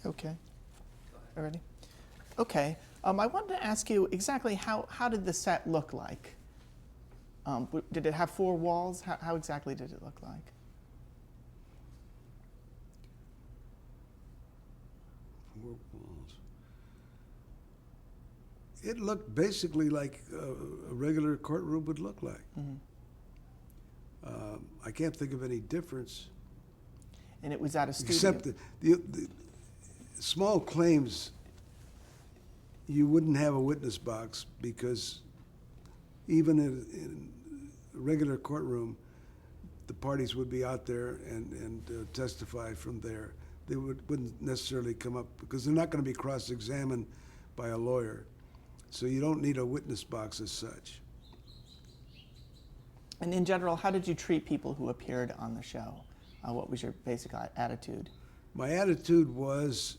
Okay. Already? Okay. I wanted to ask you exactly how did the set look like? Did it have four walls? How exactly did it look like? Four walls. It looked basically like a regular courtroom would look like. Mm-hmm. I can't think of any difference. And it was at a studio? Except the small claims, you wouldn't have a witness box because even in a regular courtroom, the parties would be out there and testify from there. They wouldn't necessarily come up because they're not going to be cross-examined by a lawyer. So you don't need a witness box as such. And in general, how did you treat people who appeared on the show? What was your basic attitude? My attitude was,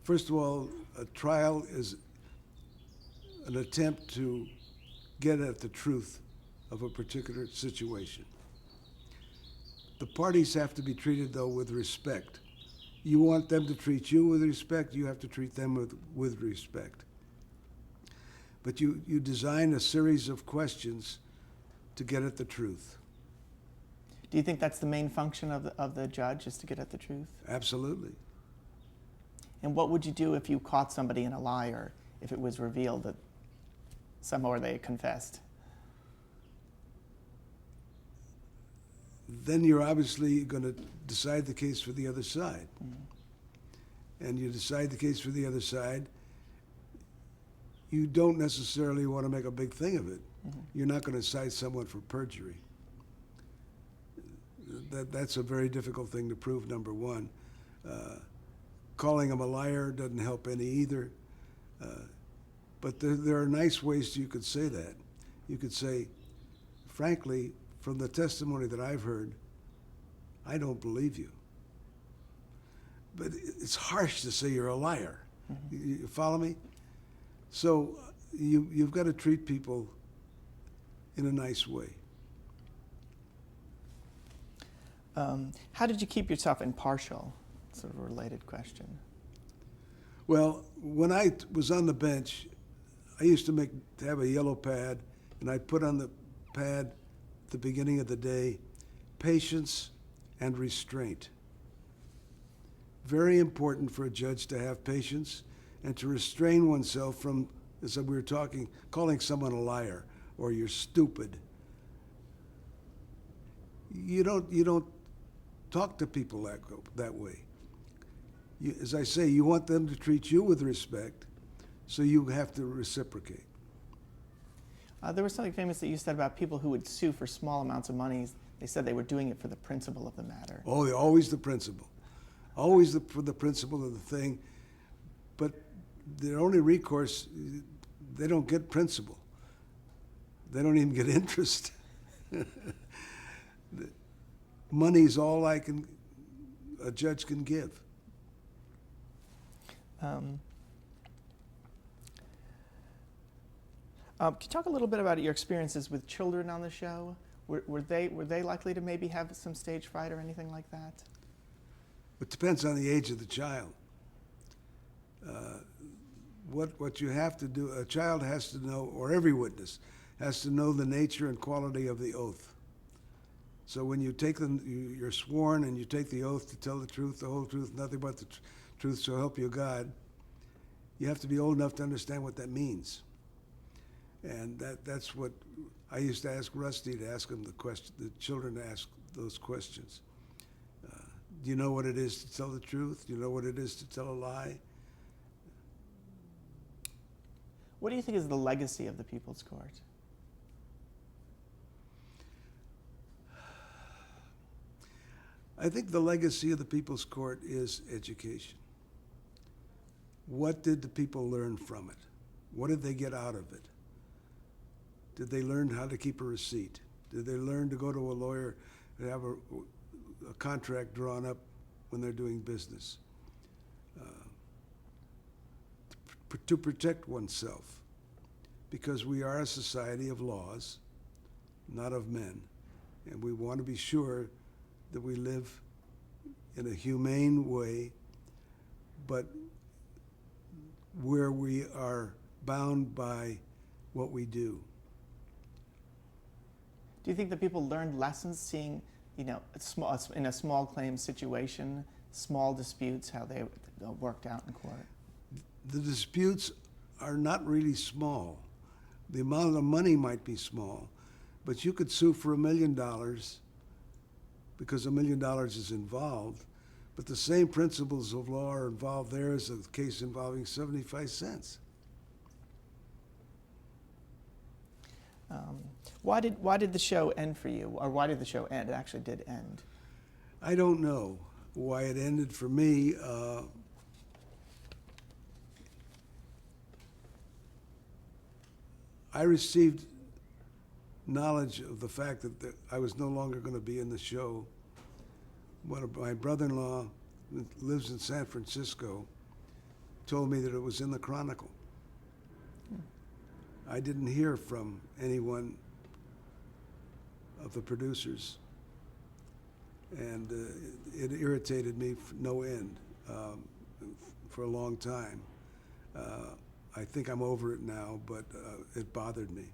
first of all, a trial is an attempt to get at the truth of a particular situation. The parties have to be treated, though, with respect. You want them to treat you with respect, you have to treat them with respect. But you design a series of questions to get at the truth. Do you think that's the main function of the judge, is to get at the truth? Absolutely. And what would you do if you caught somebody in a lie, or if it was revealed that somehow they confessed? Then you're obviously going to decide the case for the other side. Mm-hmm. And you decide the case for the other side. You don't necessarily want to make a big thing of it. Mm-hmm. You're not going to cite someone for perjury. That's a very difficult thing to prove, number one. Calling him a liar doesn't help any either. But there are nice ways you could say that. You could say, frankly, from the testimony that I've heard, I don't believe you. But it's harsh to say you're a liar. Mm-hmm. You follow me? So you've got to treat people in a nice way. How did you keep yourself impartial? Sort of a related question. Well, when I was on the bench, I used to have a yellow pad, and I'd put on the pad at the beginning of the day, patience and restraint. Very important for a judge to have patience and to restrain oneself from, as we were talking, calling someone a liar or you're stupid. You don't talk to people that way. As I say, you want them to treat you with respect, so you have to reciprocate. There was something famous that you said about people who would sue for small amounts of money. They said they were doing it for the principle of the matter. Oh, always the principle. Always for the principle of the thing. But their only recourse, they don't get principle. They don't even get interest. Money's all a judge can give. Can you talk a little bit about your experiences with children on the show? Were they likely to maybe have some stage fright or anything like that? It depends on the age of the child. What you have to do, a child has to know, or every witness has to know the nature and quality of the oath. So when you take you're sworn and you take the oath to tell the truth, the whole truth, nothing but the truth, so help you God, you have to be old enough to understand what that means. And that's what I used to ask Rusty to ask him the children to ask those questions. Do you know what it is to tell the truth? Do you know what it is to tell a lie? What do you think is the legacy of the People's Court? I think the legacy of the People's Court is education. What did the people learn from it? What did they get out of it? Did they learn how to keep a receipt? Did they learn to go to a lawyer and have a contract drawn up when they're doing business? To protect oneself, because we are a society of laws, not of men, and we want to be sure that we live in a humane way, but where we are bound by what we do. Do you think that people learned lessons seeing, in a small claims situation, small disputes, how they worked out in court? The disputes are not really small. The amount of money might be small, but you could sue for $1 million because $1 million is involved, but the same principles of law are involved there as a case involving 75 cents. Why did the show end for you, or why did the show end? It actually did end. I don't know why it ended for me. I received knowledge of the fact that I was no longer going to be in the show. One of my brother-in-law, who lives in San Francisco, told me that it was in the Chronicle. I didn't hear from anyone of the producers, and it irritated me for no end for a long time. I think I'm over it now, but it bothered me.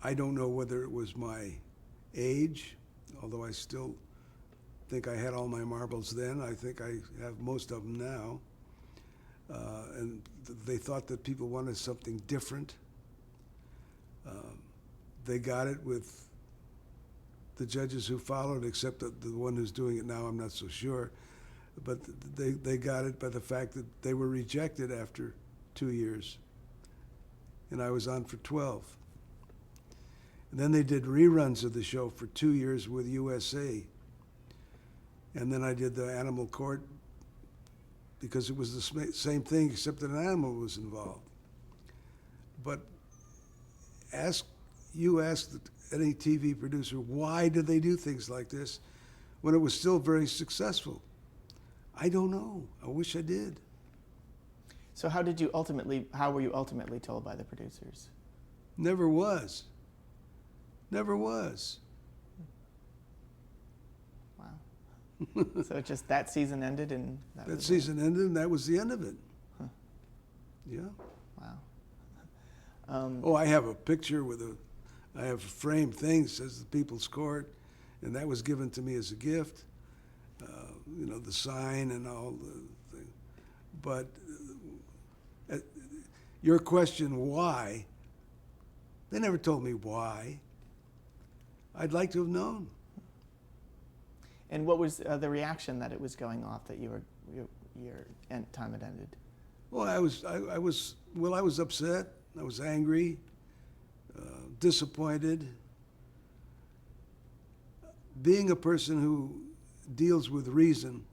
I don't know whether it was my age, although I still think I had all my marbles then. I think I have most of them now. And they thought that people wanted something different. They got it with the judges who followed, except that the one who's doing it now, I'm not so sure. But they got it by the fact that they were rejected after 2 years. And I was on for 12. And then they did reruns of the show for 2 years with USA. And then I did the Animal Court because it was the same thing except that an animal was involved. But ask any TV producer, why did they do things like this when it was still very successful? I don't know. I wish I did. So how were you ultimately told by the producers? Never was. Never was. Wow. So it just that season ended and that season ended and that was the end of it. Huh. Yeah. Wow. Oh, I have a picture I have a framed thing that says the People's Court, and that was given to me as a gift. The sign and all the thing. But your question, why? They never told me why. I'd like to have known. And what was the reaction that it was going off, that your time had ended? Well, I was upset. I was angry, disappointed. Being a person who deals with reason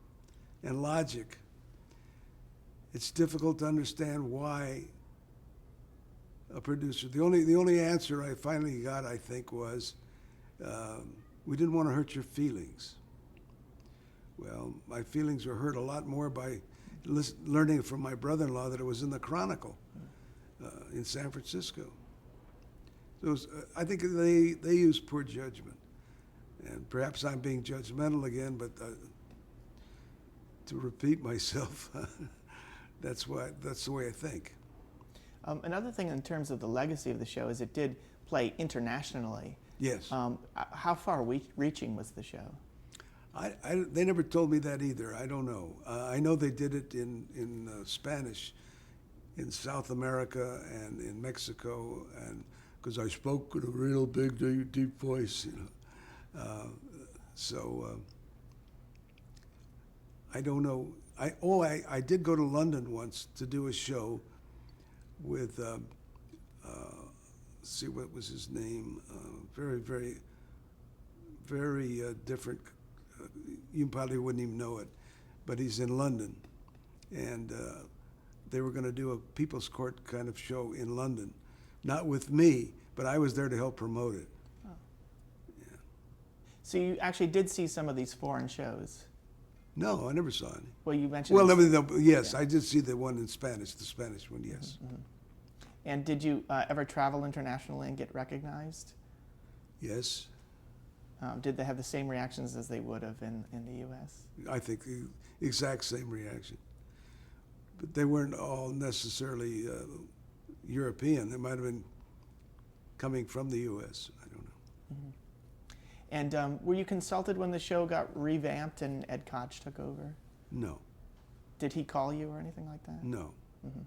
and logic, it's difficult to understand why a producer. The only answer I finally got, I think, was we didn't want to hurt your feelings. Well, my feelings were hurt a lot more by learning from my brother-in-law that it was in the Chronicle in San Francisco. So I think they used poor judgment. And perhaps I'm being judgmental again, but to repeat myself, that's the way I think. Another thing in terms of the legacy of the show is it did play internationally. Yes. How far reaching was the show? They never told me that either. I don't know. I know they did it in Spanish in South America and in Mexico, and because I spoke with a real big, deep voice, I don't know. I did go to London once to do a show with, see what was his name, very, very, very different. You probably wouldn't even know it, but he's in London, and they were going to do a People's Court kind of show in London, not with me, but I was there to help promote it. Oh. Yeah. So you actually did see some of these foreign shows? No, I never saw any. Well, you mentioned. Well, yes, yeah. I did see the one in Spanish, the Spanish one, yes. Mm-hmm. And did you ever travel internationally and get recognized? Yes. Did they have the same reactions as they would have in the U.S.? I think the exact same reaction. But they weren't all necessarily European. They might have been coming from the U.S. I don't know. Mm-hmm. And were you consulted when the show got revamped and Ed Koch took over? No. Did he call you or anything like that? No. Mm-hmm.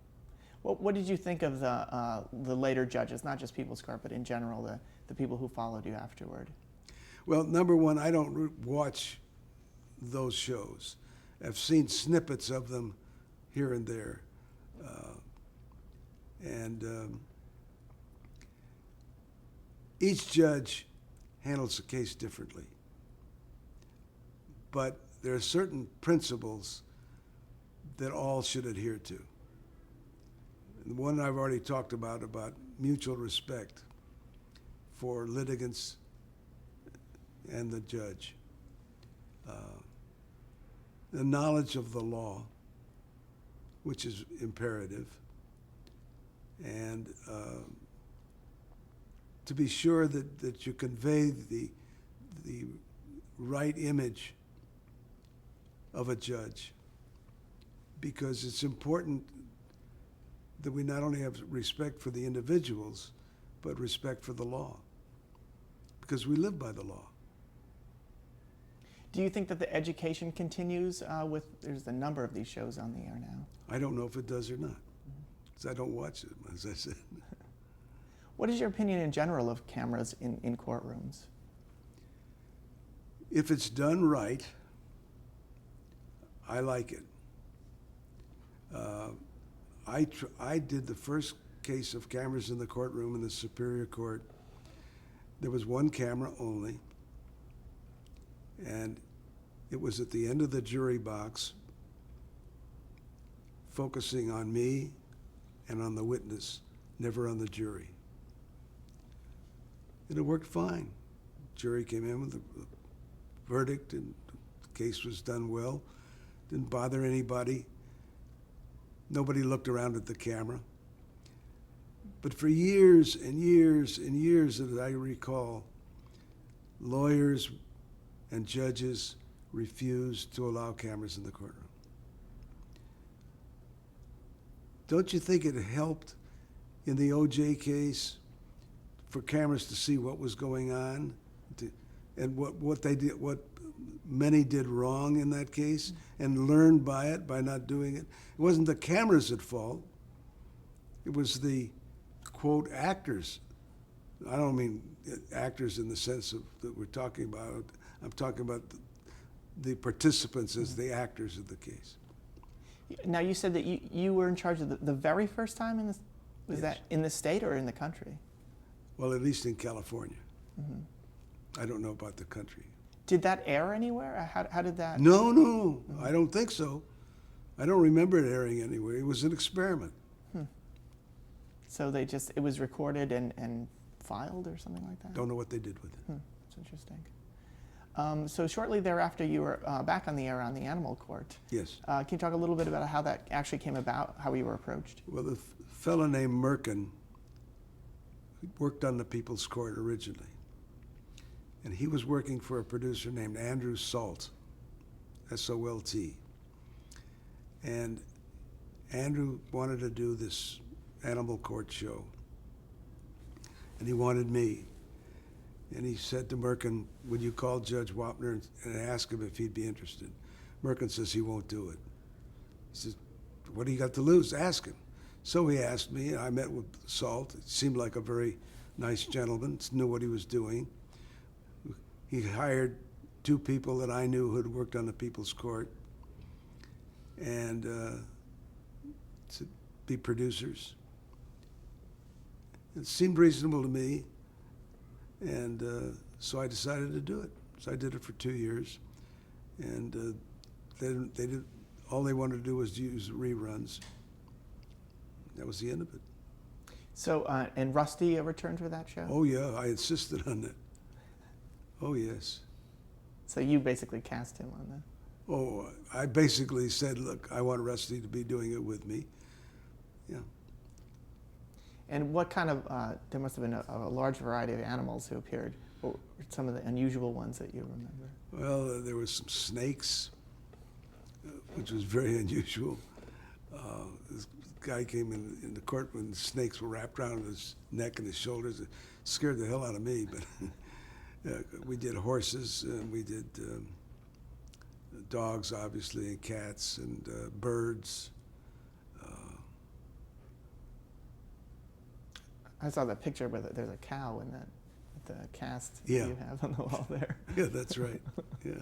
What did you think of the later judges, not just People's Court, but in general, the people who followed you afterward? Well, number one, I don't watch those shows. I've seen snippets of them here and there. Each judge handles the case differently. But there are certain principles that all should adhere to. And the one I've already talked about mutual respect for litigants and the judge. The knowledge of the law, which is imperative, and to be sure that you convey the right image of a judge, because it's important that we not only have respect for the individuals, but respect for the law, because we live by the law. Do you think that the education continues there's a number of these shows on the air now? I don't know if it does or not, because I don't watch it, as I said. What is your opinion in general of cameras in courtrooms? If it's done right, I like it. I did the first case of cameras in the courtroom in the Superior Court. There was one camera only, and it was at the end of the jury box, focusing on me and on the witness, never on the jury. And it worked fine. Jury came in with a verdict, and the case was done well. Didn't bother anybody. Nobody looked around at the camera. But for years and years and years, as I recall, lawyers and judges refused to allow cameras in the courtroom. Don't you think it helped in the O.J. case for cameras to see what was going on and what they did, what many did wrong in that case, and learned by it, by not doing it? It wasn't the cameras at fault. It was the, quote, actors. I don't mean actors in the sense of that we're talking about. I'm talking about the participants as the actors of the case. Now, you said that you were in charge of the very first time in this. Was Yes. that in the state or in the country? Well, at least in California. Mm-hmm. I don't know about the country. Did that air anywhere? How did that? No, I don't think so. I don't remember it airing anywhere. It was an experiment. So it was recorded and filed or something like that? Don't know what they did with it. That's interesting. So shortly thereafter, you were back on the air on the Animal Court. Yes. Can you talk a little bit about how that actually came about, how you were approached? Well, the fellow named Merkin worked on the People's Court originally. And he was working for a producer named Andrew Salt, S-O-L-T. And Andrew wanted to do this Animal Court show. And he wanted me. And he said to Merkin, would you call Judge Wapner and ask him if he'd be interested? Merkin says he won't do it. He says, what do you got to lose? Ask him. So he asked me. I met with Salt. It seemed like a very nice gentleman, knew what he was doing. He hired two people that I knew who had worked on the People's Court and to be producers. It seemed reasonable to me, and so I decided to do it. So I did it for 2 years, and they did. All they wanted to do was use reruns. That was the end of it. So, and Rusty returned for that show? Oh yeah, I insisted on that. Oh yes. So you basically cast him on that? Oh, I basically said, look, I want Rusty to be doing it with me. Yeah. And what kind of, there must have been a large variety of animals who appeared. What were some of the unusual ones that you remember? Well, there was some snakes, which was very unusual. This guy came in the court when the snakes were wrapped around his neck and his shoulders. It scared the hell out of me, but we did horses, and we did dogs, obviously, and cats, and birds. I saw that picture where there's a cow in that the cast Yeah. you have on the wall there. Yeah, that's right. Yeah.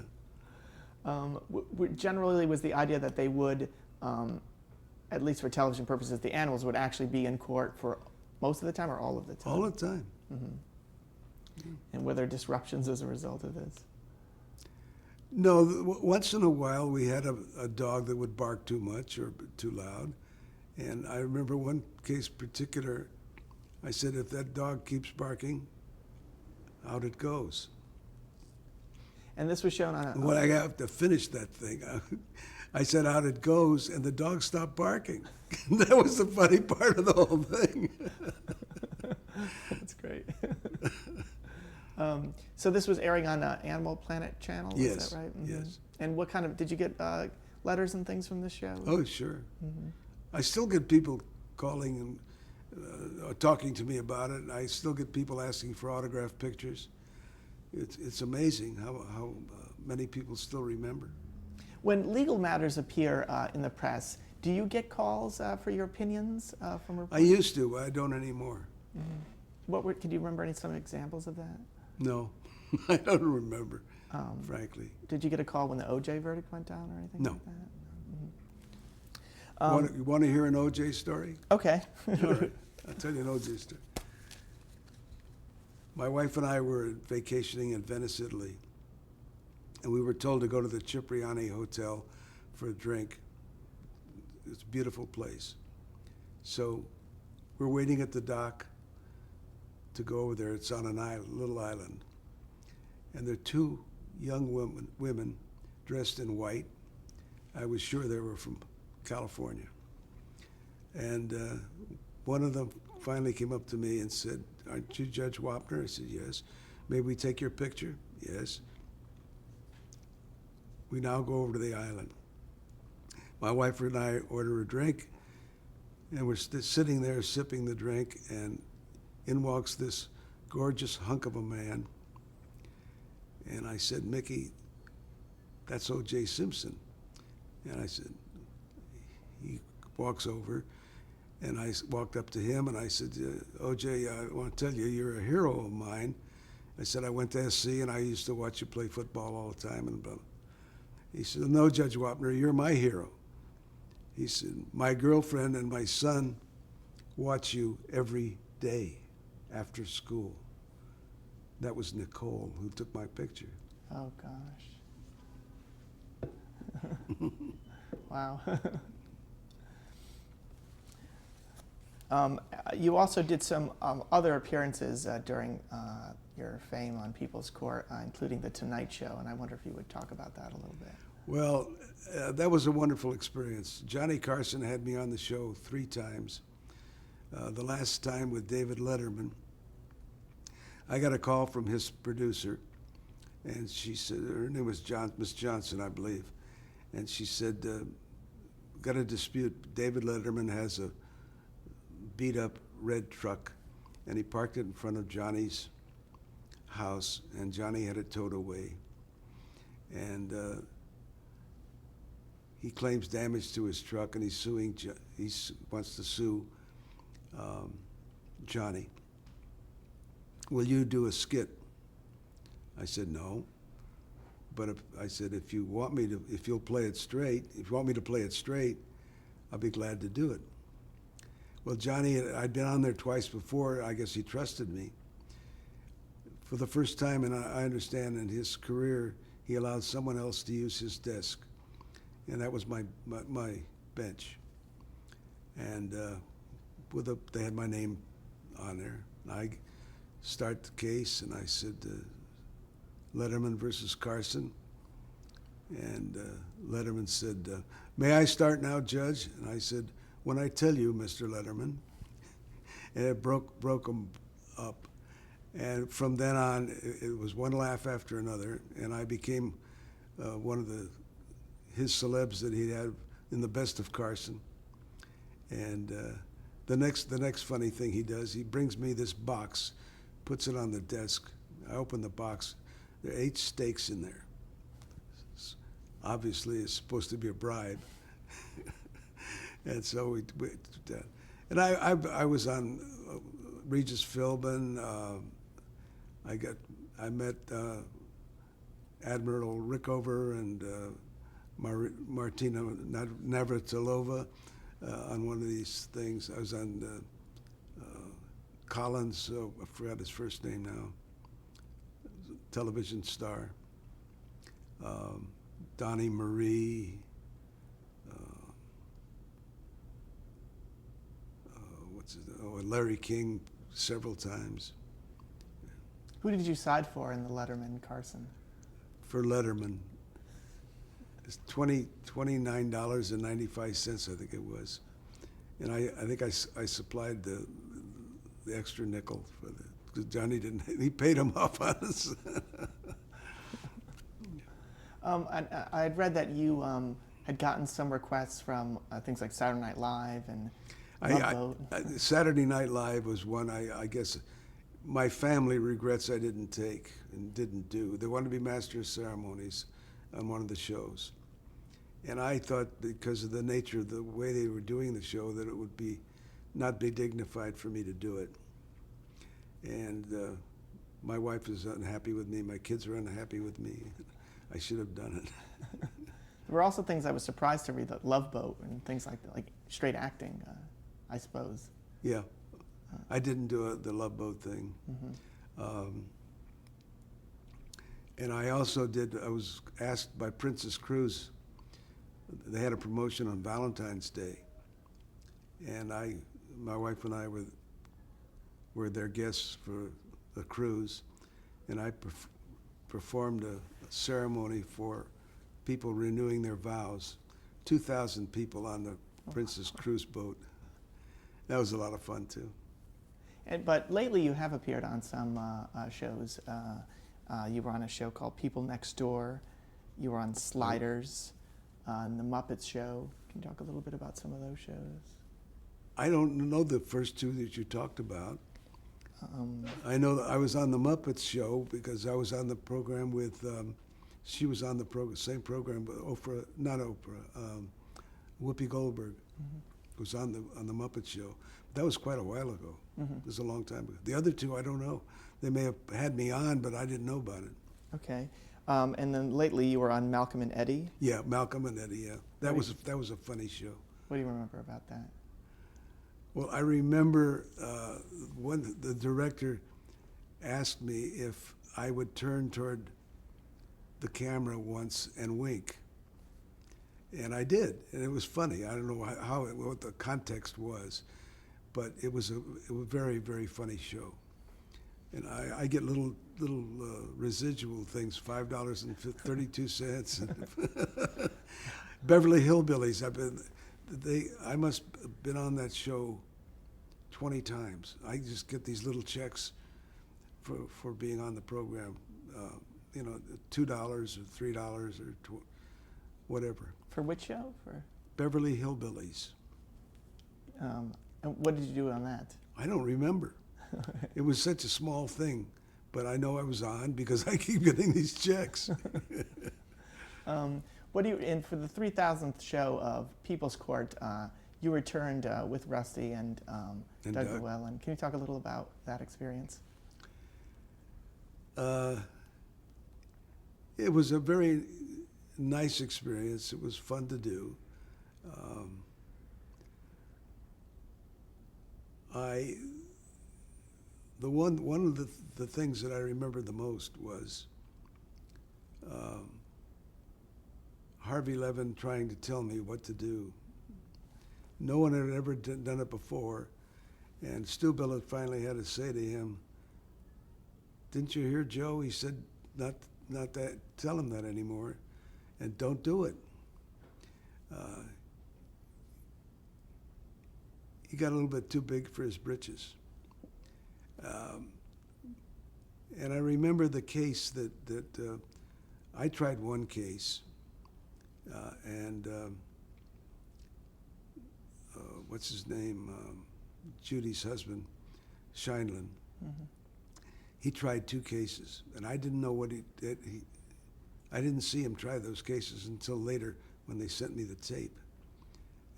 Generally, was the idea that they would, at least for television purposes, the animals would actually be in court for most of the time or all of the time? All the time. And were there disruptions as a result of this? No, once in a while we had a dog that would bark too much or too loud. And I remember one case particular, I said, if that dog keeps barking, out it goes. And this was shown on a... When I have to finish that thing, I said, out it goes, and the dog stopped barking. That was the funny part of the whole thing. That's great. So this was airing on Animal Planet channel, Yes, is that right? yes. And what kind of, did you get letters and things from this show? Oh, sure. I still get people calling and talking to me about it, and I still get people asking for autographed pictures. It's amazing how many people still remember. When legal matters appear in the press, do you get calls for your opinions from I reporters? used to, I don't anymore. Can you remember some examples of that? No, I don't remember, frankly. Did you get a call when the OJ verdict went down or anything No. like that? You want to hear an OJ story? Okay. All right, I'll tell you an OJ story. My wife and I were vacationing in Venice, Italy, and we were told to go to the Cipriani Hotel for a drink. It's a beautiful place. So we're waiting at the dock to go over there. It's on an island, little island. And there are two young women dressed in white. I was sure they were from California. And one of them finally came up to me and said, "Aren't you Judge Wapner?" I said, "Yes." "May we take your picture?" "Yes." We now go over to the island. My wife and I order a drink, and we're sitting there sipping the drink, and in walks this gorgeous hunk of a man. And I said, "Mickey, that's O.J. Simpson." And I said, he walks over, and I walked up to him, and I said, "O.J., I want to tell you, you're a hero of mine." I said, "I went to SC, and I used to watch you play football all the time." And blah. He said, "No, Judge Wapner, you're my hero." He said, "My girlfriend and my son watch you every day after school." That was Nicole, who took my picture. Oh, gosh. Wow. You also did some other appearances during your fame on People's Court, including The Tonight Show, and I wonder if you would talk about that a little bit. Well, that was a wonderful experience. Johnny Carson had me on the show 3 times. The last time with David Letterman. I got a call from his producer, and she said, her name was Miss Johnson, I believe, and she said, "Got a dispute. David Letterman has a beat-up red truck, and he parked it in front of Johnny's house, and Johnny had it towed away. And he claims damage to his truck, and he's suing. He wants to sue Johnny. Will you do a skit?" I said, "No." But I said, if you'll play it straight, if you want me to play it straight, I'll be glad to do it. Well, Johnny, I'd been on there twice before. I guess he trusted me. For the first time, and I understand in his career, he allowed someone else to use his desk. And that was my bench. And they had my name on there. I start the case, and I said, Letterman versus Carson. And Letterman said, "May I start now, Judge?" And I said, "When I tell you, Mr. Letterman." and it broke them up. And from then on, it was one laugh after another, and I became one of his celebs that he had in the Best of Carson. And the next funny thing he does, he brings me this box, puts it on the desk. I open the box. There are 8 steaks in there. Obviously, it's supposed to be a bribe. And so we and I was on Regis Philbin. I met Admiral Rickover and Martina Navratilova on one of these things. I was on Collins, I forgot his first name now, television star. Donnie Marie. Larry King several times. Who did you side for in the Letterman Carson? For Letterman. It's $29.95, I think it was. And I think I supplied the extra nickel for because Johnny didn't, he paid him off on us. And I had read that you had gotten some requests from things like Saturday Night Live and Love Boat. Saturday Night Live was one I guess my family regrets I didn't take and didn't do. They wanted to be master of ceremonies on one of the shows. And I thought because of the nature of the way they were doing the show that it would not be dignified for me to do it. And my wife was unhappy with me. My kids were unhappy with me. I should have done it. There were also things I was surprised to read, like Love Boat and things like that, like straight acting, I suppose. Yeah. I didn't do the Love Boat thing. Mm-hmm. And I also I was asked by Princess Cruise, they had a promotion on Valentine's Day. And my wife and I were their guests for the cruise. And I performed a ceremony for people renewing their vows. 2,000 people on the Princess Cruise boat. That was a lot of fun too. But lately you have appeared on some shows. You were on a show called People Next Door. You were on Sliders, and The Muppets Show. Can you talk a little bit about some of those shows? I don't know the first 2 that you talked about. I know that I was on The Muppets Show because I was on the program with, she was on the same program, but Whoopi Goldberg was on the Muppet Show. That was quite a while ago. It was a long time ago. The other 2, I don't know. They may have had me on, but I didn't know about it. Okay. And then lately you were on Malcolm and Eddie. Yeah, Malcolm and Eddie, yeah. That was a funny show. What do you remember about that? Well, I remember when the director asked me if I would turn toward the camera once and wink. And I did, and it was funny. I don't know what the context was, but it was a very, very funny show. And I get little residual things, $5.32. Beverly Hillbillies. I must have been on that show 20 times. I just get these little checks for being on the program. $2 or $3 or whatever. For which show? For Beverly Hillbillies. And what did you do on that? I don't remember. It was such a small thing, but I know I was on because I keep getting these checks. And for the 3,000th show of People's Court, you returned with Rusty and Doug Llewellyn. Can you talk a little about that experience? It was a very nice experience. It was fun to do. One of the things that I remember the most was Harvey Levin trying to tell me what to do. No one had ever done it before, and Stu Billett finally had to say to him, "Didn't you hear Joe? He said not that. Tell him that anymore, and don't do it." He got a little bit too big for his britches. And I remember the case that I tried one case, and what's his name? Judy's husband, Scheinlin. Mm-hmm. He tried 2 cases, and I didn't know what he did. I didn't see him try those cases until later when they sent me the tape.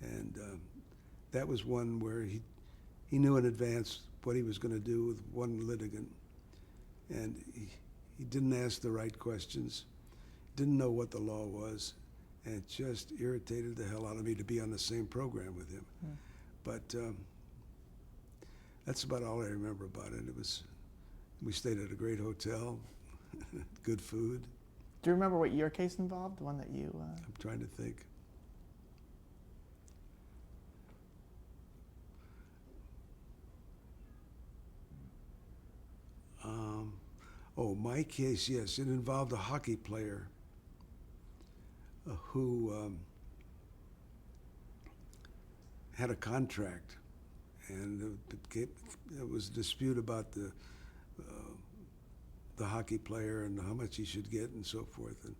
And that was one where he knew in advance what he was going to do with one litigant. And he didn't ask the right questions, didn't know what the law was, and it just irritated the hell out of me to be on the same program with him. Mm. But that's about all I remember about it. We stayed at a great hotel, good food. Do you remember what your case involved, the one that you... I'm trying to think. My case, yes, it involved a hockey player who had a contract, and it was a dispute about the hockey player and how much he should get and so forth. And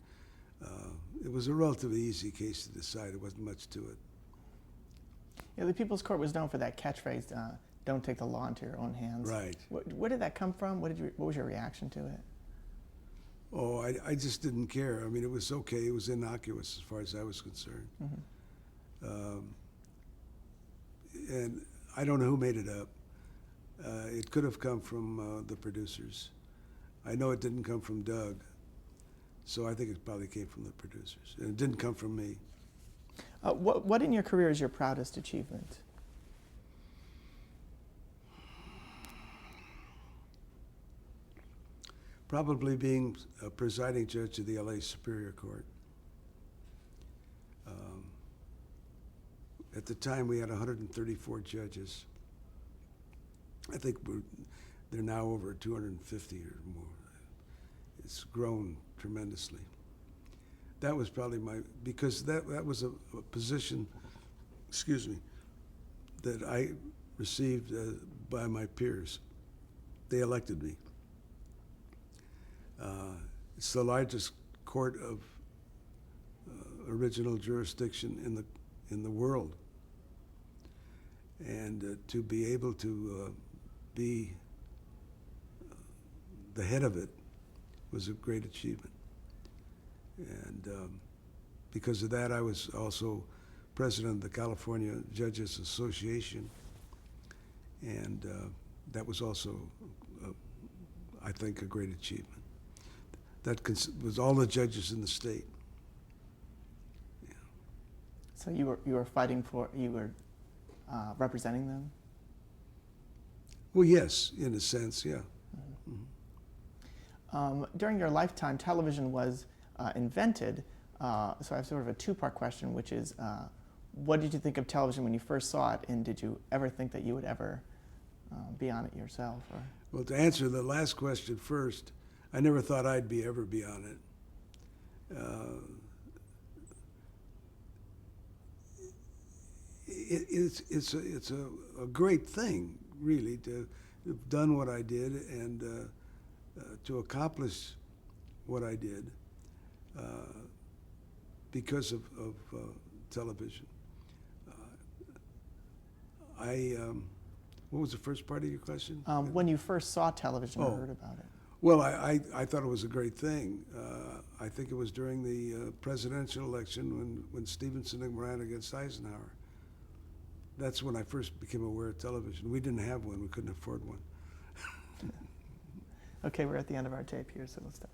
it was a relatively easy case to decide. There wasn't much to it. Yeah, the People's Court was known for that catchphrase, "Don't take the law into your own hands." Right. Where did that come from? What was your reaction to it? Oh, I just didn't care. I mean, it was okay. It was innocuous as far as I was concerned. Mm-hmm. And I don't know who made it up. It could have come from the producers. I know it didn't come from Doug, so I think it probably came from the producers. And it didn't come from me. What in your career is your proudest achievement? Probably being a presiding judge of the LA Superior Court. At the time, we had 134 judges. I think they're now over 250 or more. It's grown tremendously. That was probably because that was a position, excuse me, that I received by my peers. They elected me. It's the largest court of original jurisdiction in the world, and to be able to be the head of it was a great achievement. And because of that, I was also president of the California Judges Association, and that was also, I think, a great achievement. That was all the judges in the state. Yeah. So you were fighting for, you were representing them? Well, yes, in a sense, yeah. Mm-hmm. During your lifetime, television was invented. So I have sort of a 2-part question, which is, what did you think of television when you first saw it, and did you ever think that you would ever be on it yourself? Or? Well, to answer the last question first, I never thought I'd ever be on it. It's a great thing, really, to have done what I did and to accomplish what I did because of television. What was the first part of your question? When you first saw television or heard about it? Well, I thought it was a great thing. I think it was during the presidential election when Stevenson ran against Eisenhower. That's when I first became aware of television. We didn't have one. We couldn't afford one. Okay, we're at the end of our tape here, so we'll stop.